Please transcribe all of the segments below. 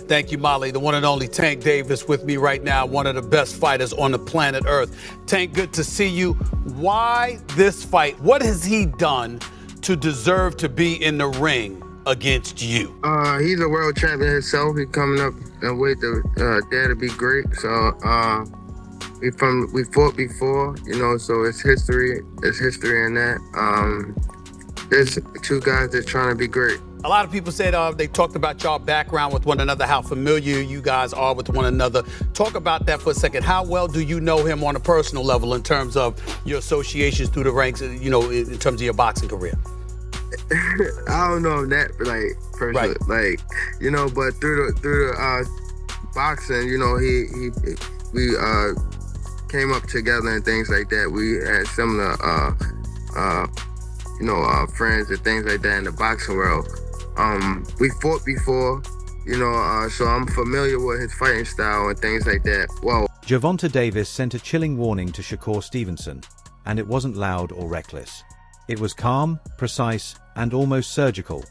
Thank you, Molly. The one and only Tank Davis with me right now, one of the best fighters on the planet Earth. Tank, good to see you. Why this fight? What has he done to deserve to be in the ring against you? He's a world champion himself. He's coming up and wait to dare to be great. So we fought before, you know, so it's history. It's history in that. There's two guys that's trying to be great. A lot of people said they talked about y'all background with one another, how familiar you guys are with one another. Talk about that for a second. How well do you know him on a personal level in terms of your associations through the ranks, you know, in terms of your boxing career? I don't know that, like, personally, right. Like, you know, but through the boxing, you know, we came up together and things like that. We had similar, friends and things like that in the boxing world. We fought before, you know, so I'm familiar with his fighting style and things like that. Whoa. Gervonta Davis sent a chilling warning to Shakur Stevenson, and it wasn't loud or reckless. It was calm, precise, and almost surgical,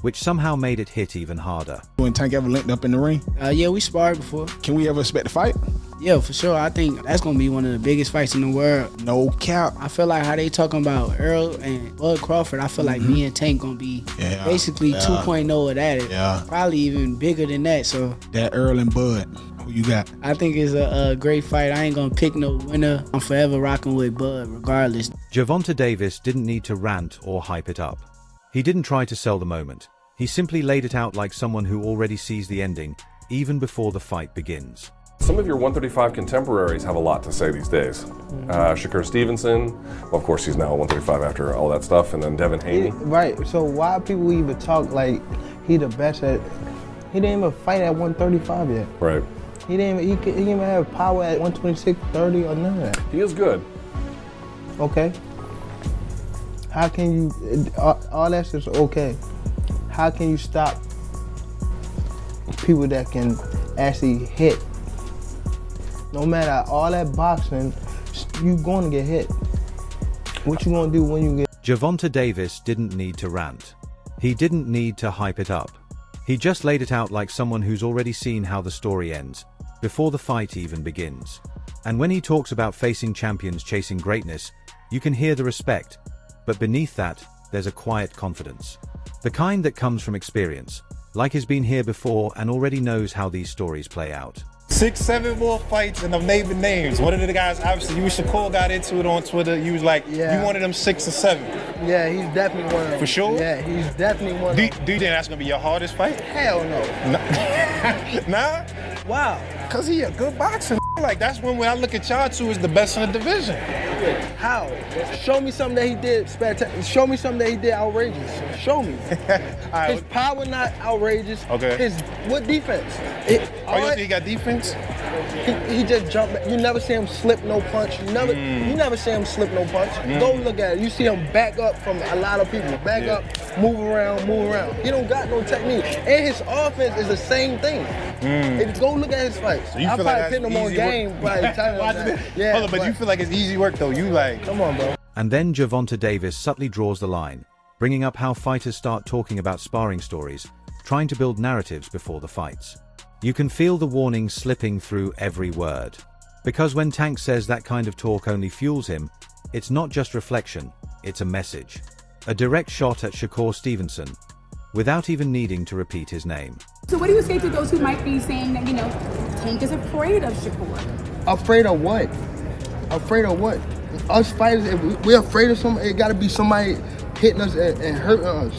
which somehow made it hit even harder. When Tank ever linked up in the ring? Yeah, we sparred before. Can we ever expect a fight? Yeah, for sure. I think that's going to be one of the biggest fights in the world. No cap. I feel like how they talking about Earl and Bud Crawford, I feel like me and Tank going to be basically 2.0 of that. Yeah. Probably even bigger than that. So that Earl and Bud, who you got? I think it's a great fight. I ain't going to pick no winner. I'm forever rocking with Bud regardless. Gervonta Davis didn't need to rant or hype it up. He didn't try to sell the moment. He simply laid it out like someone who already sees the ending, even before the fight begins. Some of your 135 contemporaries have a lot to say these days. Shakur Stevenson, well, of course he's now 135 after all that stuff, and then Devin Haney. Right, so why people even talk like he the best at, he didn't even fight at 135 yet. Right. He didn't even have power at 126, 30 or none of that. He is good. Okay. How can you, all that's just okay. How can you stop people that can actually hit? No matter all that boxing, you going to get hit. What you going to do when you get... Gervonta Davis didn't need to rant. He didn't need to hype it up. He just laid it out like someone who's already seen how the story ends, before the fight even begins. And when he talks about facing champions chasing greatness, you can hear the respect, but beneath that, there's a quiet confidence. The kind that comes from experience, like he's been here before and already knows how these stories play out. 6, 7 more fights and I'm naming names. One of the guys, obviously, you and Shakur got into it on Twitter. You was like, you wanted them 6 or 7. Yeah, he's definitely one of them. For sure? Yeah, he's definitely one of them. Do you think that's going to be your hardest fight? Hell no. Nah? Wow. Because he a good boxer. Like, that's when I look at y'all two as the best in the division. How? Show me something that he did spectacular. Show me something that he did outrageous. Show me. Right, his power not outrageous. Okay. What defense? You think he got defense? He just jumped. You never see him slip no punch. You never see him slip no punch. Go look at it. You see him back up from a lot of people. Back up, move around. He don't got no technique. And his offense is the same thing. Go look at his fights. So you I feel probably like put him on game. Yeah, hold on, but you feel like it's easy work though. You like, come on, bro. And then Gervonta Davis subtly draws the line, bringing up how fighters start talking about sparring stories, trying to build narratives before the fights. You can feel the warning slipping through every word. Because when Tank says that kind of talk only fuels him, it's not just reflection, it's a message. A direct shot at Shakur Stevenson, without even needing to repeat his name. So what do you say to those who might be saying that, you know, Tank is afraid of Shakur? Afraid of what? Afraid of what? Us fighters, if we're afraid of somebody, it gotta be somebody hitting us and hurting us.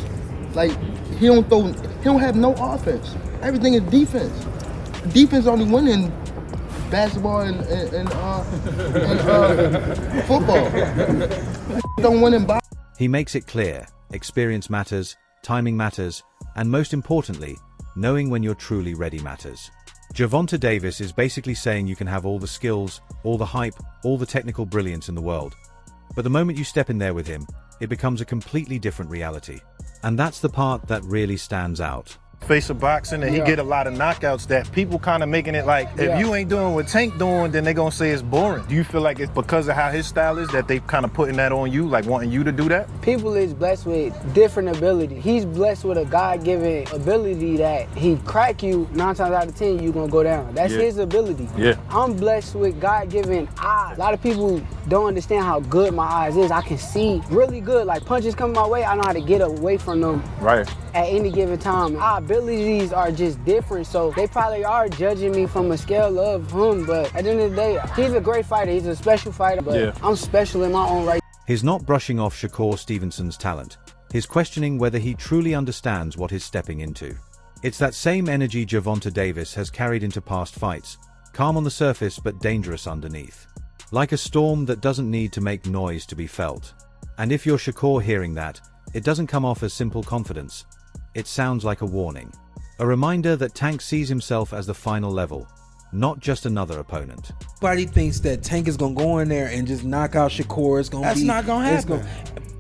Like, he don't have no offense. Everything is defense. Defense only win in basketball and football. Don't win in boxing. He makes it clear, experience matters, timing matters, and most importantly, knowing when you're truly ready matters. Gervonta Davis is basically saying you can have all the skills, all the hype, all the technical brilliance in the world. But the moment you step in there with him, it becomes a completely different reality. And that's the part that really stands out. face of boxing, and he get a lot of knockouts that people kind of making it like, if you ain't doing what Tank doing, then they gonna say it's boring. Do you feel like it's because of how his style is that they kind of putting that on you, like wanting you to do that? People is blessed with different ability. He's blessed with a God-given ability that he crack you 9 times out of 10, you gonna go down. That's his ability. Yeah. I'm blessed with God-given eyes. A lot of people don't understand how good my eyes is. I can see really good. Like punches coming my way, I know how to get away from them. Right. At any given time. Our abilities are just different, so they probably are judging me from a scale of him, but at the end of the day, he's a great fighter. He's a special fighter, but I'm special in my own right. He's not brushing off Shakur Stevenson's talent. He's questioning whether he truly understands what he's stepping into. It's that same energy Gervonta Davis has carried into past fights, calm on the surface but dangerous underneath. Like a storm that doesn't need to make noise to be felt. And if you're Shakur hearing that, it doesn't come off as simple confidence. It sounds like a warning. A reminder that Tank sees himself as the final level, not just another opponent. Everybody thinks that Tank is gonna go in there and just knock out Shakur. It's gonna That's not gonna happen.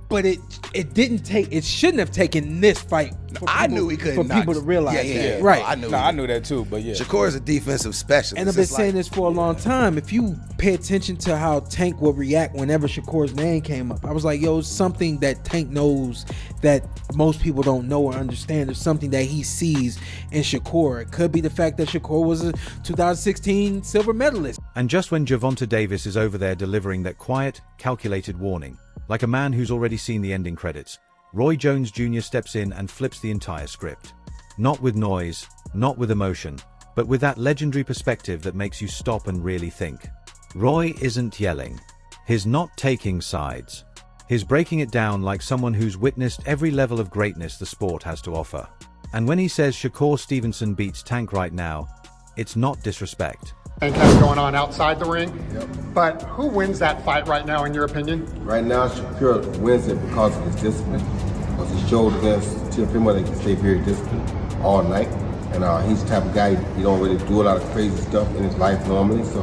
But it didn't take. It shouldn't have taken this fight. I knew he couldn't. For people to realize. Yeah. Right. I knew that too. But Shakur is a defensive specialist. And I've been saying this for a long time. If you pay attention to how Tank will react whenever Shakur's name came up, I was like, yo, it's something that Tank knows that most people don't know or understand. There's something that he sees in Shakur. It could be the fact that Shakur was a 2016 silver medalist. And just when Gervonta Davis is over there delivering that quiet, calculated warning, like a man who's already seen the ending credits, Roy Jones Jr. steps in and flips the entire script. Not with noise, not with emotion, but with that legendary perspective that makes you stop and really think. Roy isn't yelling. He's not taking sides. He's breaking it down like someone who's witnessed every level of greatness the sport has to offer. And when he says Shakur Stevenson beats Tank right now, it's not disrespect. And kept going on outside the ring. But who wins that fight right now, in your opinion? Right now, Shakur wins it because of his discipline. Because he showed against Teofimo that he can stay very disciplined all night. And he's the type of guy, he don't really do a lot of crazy stuff in his life normally. So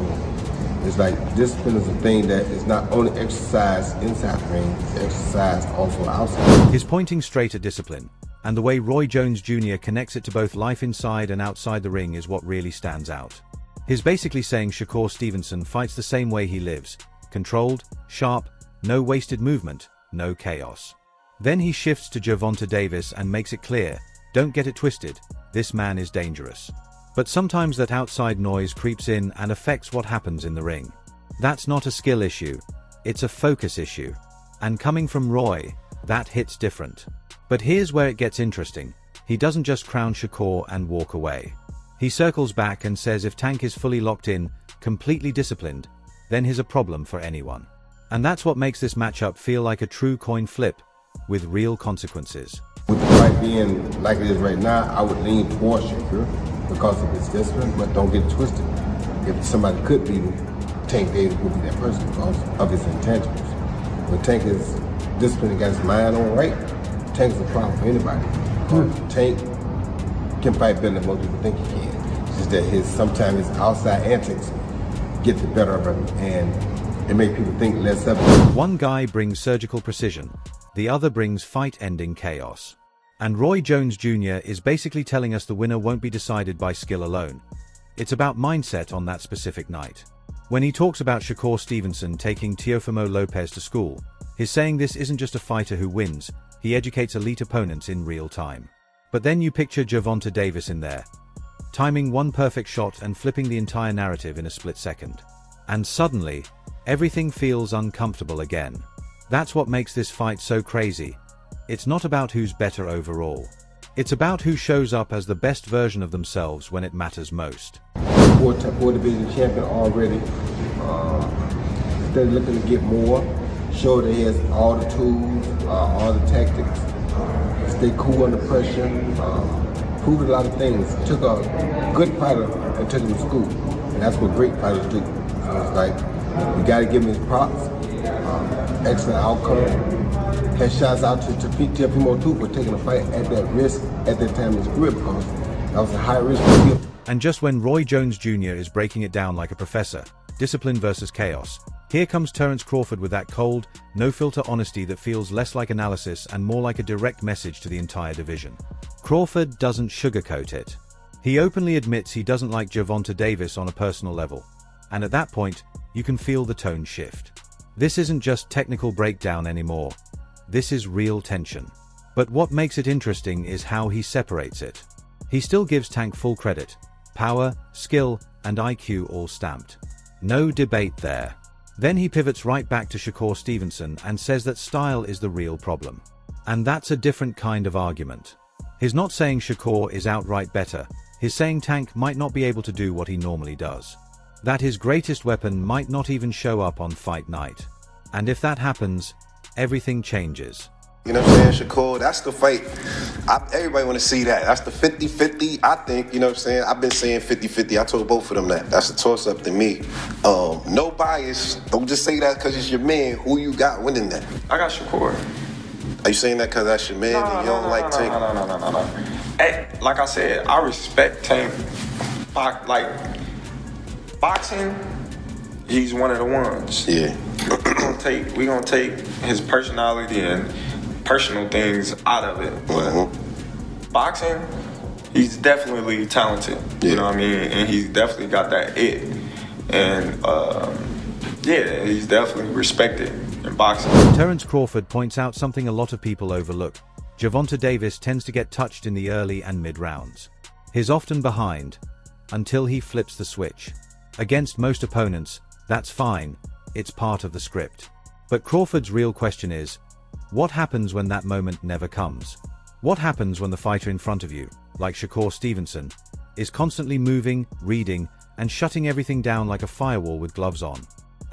it's like discipline is a thing that is not only exercised inside the ring, it's exercised also outside. He's pointing straight at discipline. And the way Roy Jones Jr. connects it to both life inside and outside the ring is what really stands out. He's basically saying Shakur Stevenson fights the same way he lives. Controlled, sharp, no wasted movement, no chaos. Then he shifts to Gervonta Davis and makes it clear, don't get it twisted, this man is dangerous. But sometimes that outside noise creeps in and affects what happens in the ring. That's not a skill issue, it's a focus issue. And coming from Roy, that hits different. But here's where it gets interesting. He doesn't just crown Shakur and walk away. He circles back and says if Tank is fully locked in, completely disciplined, then he's a problem for anyone. And that's what makes this matchup feel like a true coin flip, with real consequences. With the fight being like it is right now, I would lean towards Shakur because of his discipline, but don't get it twisted. If somebody could beat him, Tank Davis would be that person because of his intangibles. When Tank is disciplined and got his mind on right, Tank is a problem for anybody. Tank can fight better than most people think he can. It's just that sometimes his outside antics get the better of him and it makes people think less of him. One guy brings surgical precision, the other brings fight-ending chaos. And Roy Jones Jr. is basically telling us the winner won't be decided by skill alone. It's about mindset on that specific night. When he talks about Shakur Stevenson taking Teofimo Lopez to school, he's saying this isn't just a fighter who wins, he educates elite opponents in real time. But then you picture Gervonta Davis in there, timing one perfect shot and flipping the entire narrative in a split second. And suddenly, everything feels uncomfortable again. That's what makes this fight so crazy. It's not about who's better overall. It's about who shows up as the best version of themselves when it matters most. Four division champion already. They're looking to get more. Show that he has all the tools, all the tactics. Stay cool under pressure. Proved a lot of things. Took a good fighter and took him to school. And that's what great fighters do. So it's like, you got to give him his props. Excellent outcome. Had shots out to Teofimo too, but taking a fight at that risk at that time in his career because that was a high risk for him. And just when Roy Jones Jr. is breaking it down like a professor, discipline versus chaos, Here comes Terence Crawford with that cold, no-filter honesty that feels less like analysis and more like a direct message to the entire division. Crawford doesn't sugarcoat it. He openly admits he doesn't like Gervonta Davis on a personal level, and at that point, you can feel the tone shift. This isn't just technical breakdown anymore. This is real tension. But what makes it interesting is how he separates it. He still gives Tank full credit. Power, skill, and IQ all stamped. No debate there. Then he pivots right back to Shakur Stevenson and says that style is the real problem. And that's a different kind of argument. He's not saying Shakur is outright better. He's saying Tank might not be able to do what he normally does. That his greatest weapon might not even show up on fight night. And if that happens, everything changes. You know what I'm saying, Shakur, that's the fight. Everybody want to see that. That's the 50-50, I think, you know what I'm saying? I've been saying 50-50. I told both of them that. That's a toss-up to me. No bias. Don't just say that because it's your man. Who you got winning that? I got Shakur. Are you saying that because that's your man and you don't like Tank? No. Hey, like I said, I respect Tank. Like, boxing, he's one of the ones. Yeah. we gonna take his personality and personal things out of it. But boxing, he's definitely talented. You know what I mean? And he's definitely got that it. And yeah, he's definitely respected in boxing. Terence Crawford points out something a lot of people overlook. Gervonta Davis tends to get touched in the early and mid rounds. He's often behind, until he flips the switch. Against most opponents, that's fine. It's part of the script. But Crawford's real question is, what happens when that moment never comes? What happens when the fighter in front of you, like Shakur Stevenson, is constantly moving, reading, and shutting everything down like a firewall with gloves on?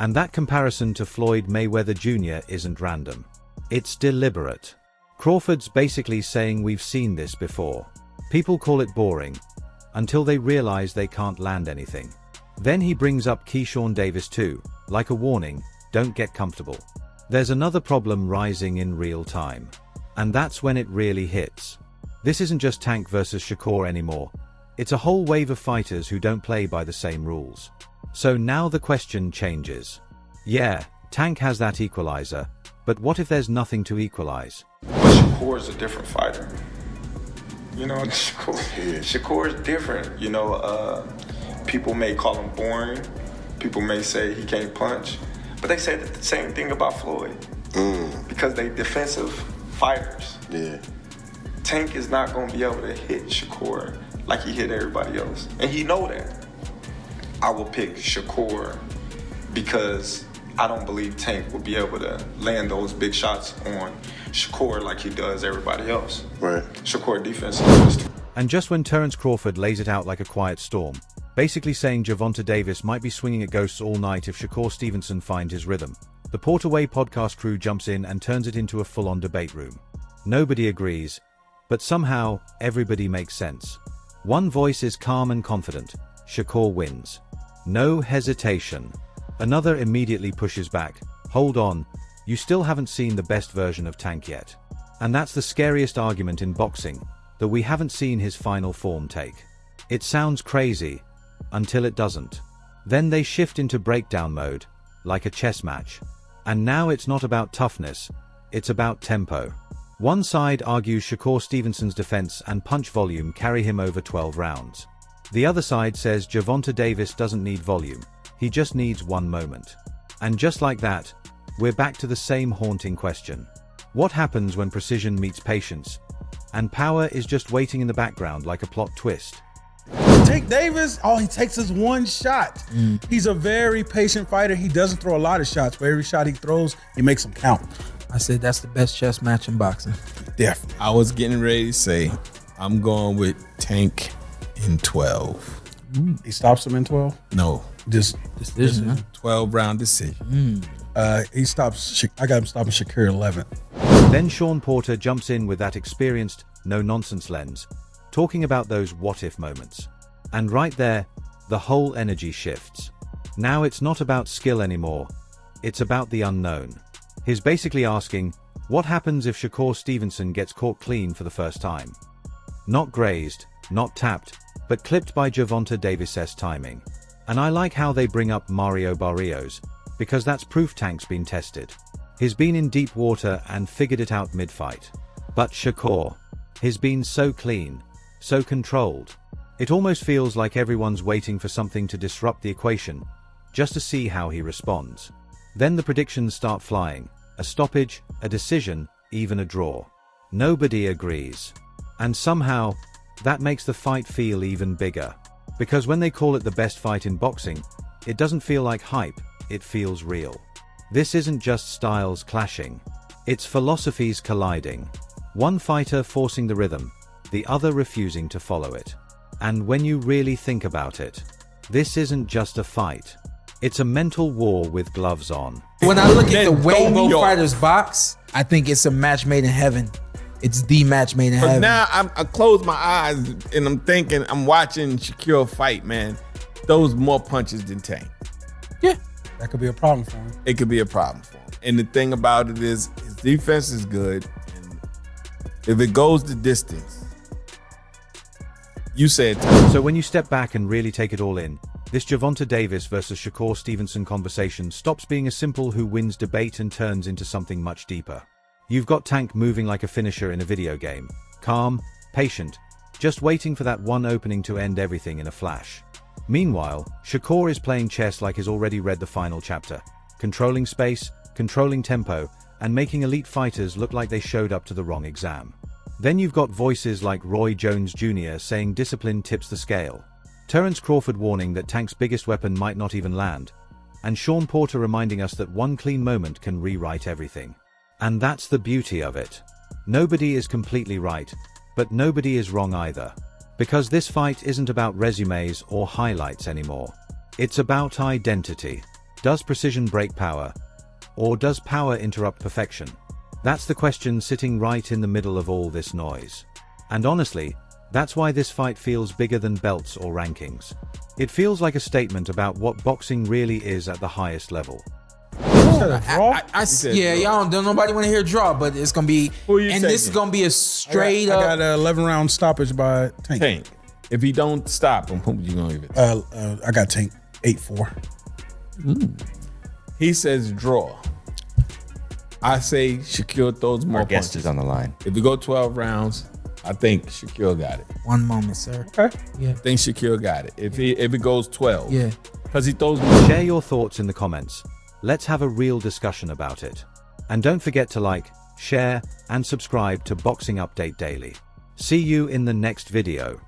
And that comparison to Floyd Mayweather Jr. isn't random. It's deliberate. Crawford's basically saying we've seen this before. People call it boring, until they realize they can't land anything. Then he brings up Keyshawn Davis too, like a warning, don't get comfortable. There's another problem rising in real time. And that's when it really hits. This isn't just Tank versus Shakur anymore. It's a whole wave of fighters who don't play by the same rules. So now the question changes. Yeah, Tank has that equalizer, but what if there's nothing to equalize? But Shakur is a different fighter. You know, Shakur is different. You know, people may call him boring. People may say he can't punch. But they say the same thing about Floyd. Because they defensive fighters. Yeah. Tank is not going to be able to hit Shakur like he hit everybody else. And he know that. I will pick Shakur because I don't believe Tank will be able to land those big shots on Shakur like he does everybody else. Right. Shakur defense. And just when Terence Crawford lays it out like a quiet storm, basically saying Gervonta Davis might be swinging at ghosts all night if Shakur Stevenson finds his rhythm, the Porterway podcast crew jumps in and turns it into a full-on debate room. Nobody agrees, but somehow everybody makes sense. One voice is calm and confident. Shakur wins. No hesitation. Another immediately pushes back. Hold on, you still haven't seen the best version of Tank yet. And that's the scariest argument in boxing, that we haven't seen his final form take. It sounds crazy, until it doesn't. Then they shift into breakdown mode, like a chess match. And now it's not about toughness, it's about tempo. One side argues Shakur Stevenson's defense and punch volume carry him over 12 rounds. The other side says Gervonta Davis doesn't need volume, he just needs one moment. And just like that, we're back to the same haunting question. What happens when precision meets patience, and power is just waiting in the background like a plot twist? Tank Davis, all he takes is one shot. He's a very patient fighter. He doesn't throw a lot of shots, but every shot he throws, he makes them count. I said that's the best chess match in boxing. Definitely. I was getting ready to say, I'm going with Tank in 12. He stops him in 12? No. Just decision, 12-round decision. He stops, I got him stopping Shakur 11. Then Sean Porter jumps in with that experienced, no-nonsense lens, talking about those what-if moments. And right there, the whole energy shifts. Now it's not about skill anymore, it's about the unknown. He's basically asking, what happens if Shakur Stevenson gets caught clean for the first time? Not grazed, not tapped, but clipped by Gervonta Davis' timing. And I like how they bring up Mario Barrios, because that's proof Tank's been tested. He's been in deep water and figured it out mid-fight. But Shakur, he's been so clean, so controlled. It almost feels like everyone's waiting for something to disrupt the equation, just to see how he responds. Then the predictions start flying. A stoppage, a decision, even a draw. Nobody agrees. And somehow, that makes the fight feel even bigger. Because when they call it the best fight in boxing, it doesn't feel like hype, it feels real. This isn't just styles clashing. It's philosophies colliding. One fighter forcing the rhythm, the other refusing to follow it. And when you really think about it, this isn't just a fight. It's a mental war with gloves on. When I look at the way both fighters box, I think it's a match made in heaven. It's the match made in heaven. Now I close my eyes and I'm thinking, I'm watching Shakur fight, man. Those more punches than Tank. Yeah, that could be a problem for him. It could be a problem for him. And the thing about it is, his defense is good. And if it goes the distance, you said Tank. So when you step back and really take it all in, this Gervonta Davis versus Shakur Stevenson conversation stops being a simple who wins debate and turns into something much deeper. You've got Tank moving like a finisher in a video game. Calm, patient, just waiting for that one opening to end everything in a flash. Meanwhile, Shakur is playing chess like he's already read the final chapter, controlling space, controlling tempo, and making elite fighters look like they showed up to the wrong exam. Then you've got voices like Roy Jones Jr. saying discipline tips the scale, Terence Crawford warning that Tank's biggest weapon might not even land, and Sean Porter reminding us that one clean moment can rewrite everything. And that's the beauty of it. Nobody is completely right, but nobody is wrong either. Because this fight isn't about resumes or highlights anymore. It's about identity. Does precision break power? Or does power interrupt perfection? That's the question sitting right in the middle of all this noise. And honestly, that's why this fight feels bigger than belts or rankings. It feels like a statement about what boxing really is at the highest level. Yeah, y'all don't nobody want to hear draw, but it's gonna be, and this is gonna be a straight up. I got an 11-round stoppage by Tank. Tank. If he don't stop him, who you gonna give it? I got Tank 8-4. He says draw. I say Shakur throws more punches. Our guest is on the line. If we go 12 rounds, I think Shakur got it. One moment, sir. Okay. Yeah. I think Shakur got it. If it goes 12. Yeah. Because he throws more. Share your thoughts in the comments. Let's have a real discussion about it. And don't forget to like, share, and subscribe to Boxing Update Daily. See you in the next video.